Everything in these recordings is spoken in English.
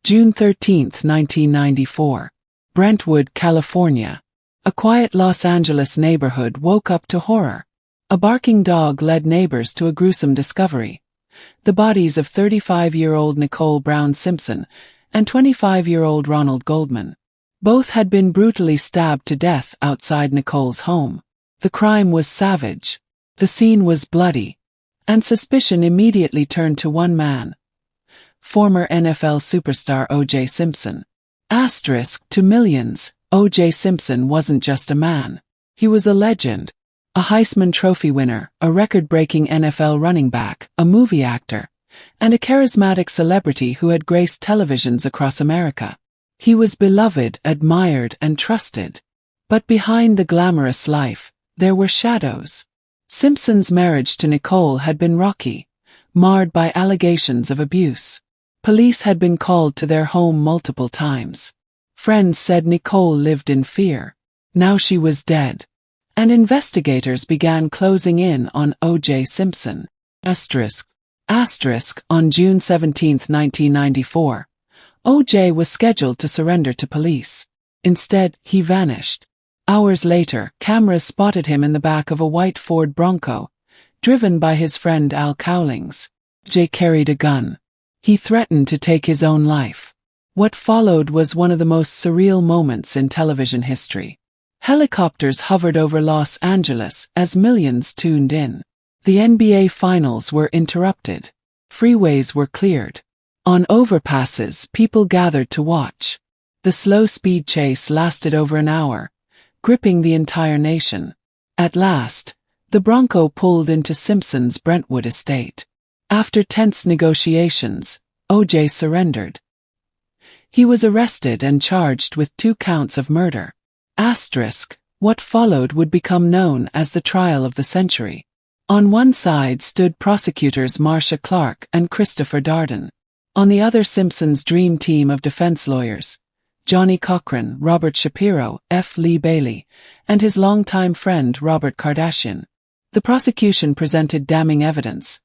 June 13, 1994. Brentwood, California. A quiet Los Angeles neighborhood woke up to horror. A barking dog led neighbors to a gruesome discovery. The bodies of 35-year-old Nicole Brown Simpson and 25-year-old Ronald Goldman. Both had been brutally stabbed to death outside Nicole's home. The crime was savage. The scene was bloody. And suspicion immediately turned to one man. Former NFL superstar O.J. Simpson. To millions, O.J. Simpson wasn't just a man. He was a legend. A Heisman Trophy winner, a record-breaking NFL running back, a movie actor, and a charismatic celebrity who had graced televisions across America. He was beloved, admired, and trusted. But behind the glamorous life, there were shadows. Simpson's marriage to Nicole had been rocky, marred by allegations of abuse. Police had been called to their home multiple times. Friends said Nicole lived in fear. Now she was dead. And investigators began closing in on O.J. Simpson. On June 17, 1994, O.J. was scheduled to surrender to police. Instead, he vanished. Hours later, cameras spotted him in the back of a white Ford Bronco, driven by his friend Al Cowlings. O.J. carried a gun. He threatened to take his own life. What followed was one of the most surreal moments in television history. Helicopters hovered over Los Angeles as millions tuned in. The NBA Finals were interrupted. Freeways were cleared. On overpasses, people gathered to watch. The slow-speed chase lasted over an hour, gripping the entire nation. At last, the Bronco pulled into Simpson's Brentwood estate. After tense negotiations, O.J. surrendered. He was arrested and charged with 2 counts of murder. What followed would become known as the trial of the century. On one side stood prosecutors Marcia Clark and Christopher Darden. On the other, Simpson's dream team of defense lawyers, Johnnie Cochran, Robert Shapiro, F. Lee Bailey, and his longtime friend Robert Kardashian. The prosecution presented damning evidence.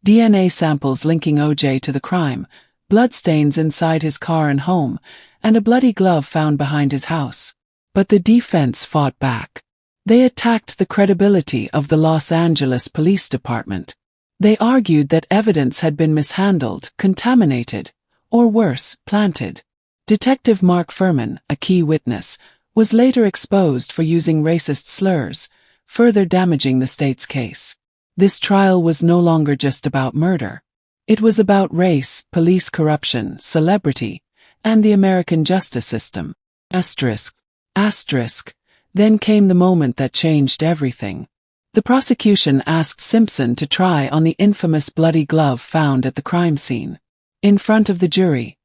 DNA samples linking O.J. to the crime, bloodstains inside his car and home, and a bloody glove found behind his house. But the defense fought back. They attacked the credibility of the Los Angeles Police Department. They argued that evidence had been mishandled, contaminated, or worse, planted. Detective Mark Furman, a key witness, was later exposed for using racist slurs, further damaging the state's case. This trial was no longer just about murder. It was about race, police corruption, celebrity, and the American justice system. Then came the moment that changed everything. The prosecution asked Simpson to try on the infamous bloody glove found at the crime scene. In front of the jury,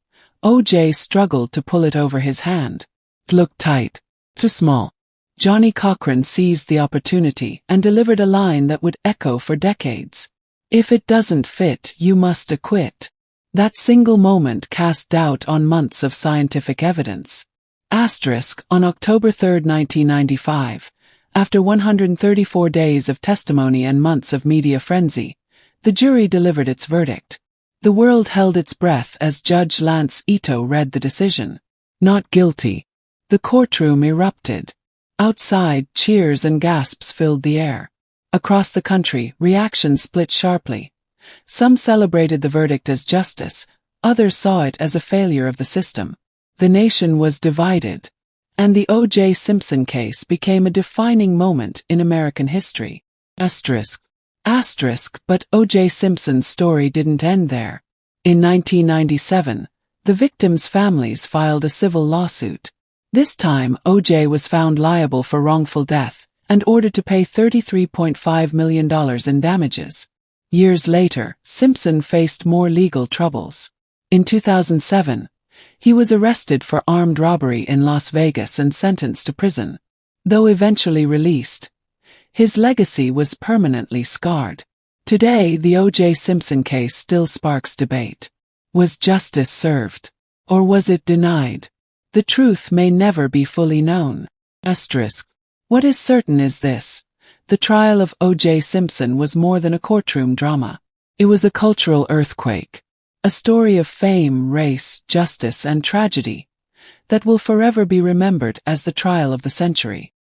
O.J. struggled to pull it over his hand. It looked tight, too small. Johnnie Cochran seized the opportunity and delivered a line that would echo for decades. "If it doesn't fit, you must acquit." That single moment cast doubt on months of scientific evidence. On October 3, 1995, after 134 days of testimony and months of media frenzy, the jury delivered its verdict. The world held its breath as Judge Lance Ito read the decision. Not guilty. The courtroom erupted. Outside, cheers and gasps filled the air. Across the country, reactions split sharply. Some celebrated the verdict as justice, others saw it as a failure of the system. The nation was divided, and the O.J. Simpson case became a defining moment in American history. But O.J. Simpson's story didn't end there. In 1997, the victims' families filed a civil lawsuit. This time, O.J. was found liable for wrongful death and ordered to pay $33.5 million in damages. Years later, Simpson faced more legal troubles. In 2007, he was arrested for armed robbery in Las Vegas and sentenced to prison. Though eventually released, his legacy was permanently scarred. Today, the O.J. Simpson case still sparks debate. Was justice served? Or was it denied? The truth may never be fully known. What is certain is this: the trial of O.J. Simpson was more than a courtroom drama. It was a cultural earthquake. A story of fame, race, justice, and tragedy that will forever be remembered as the trial of the century.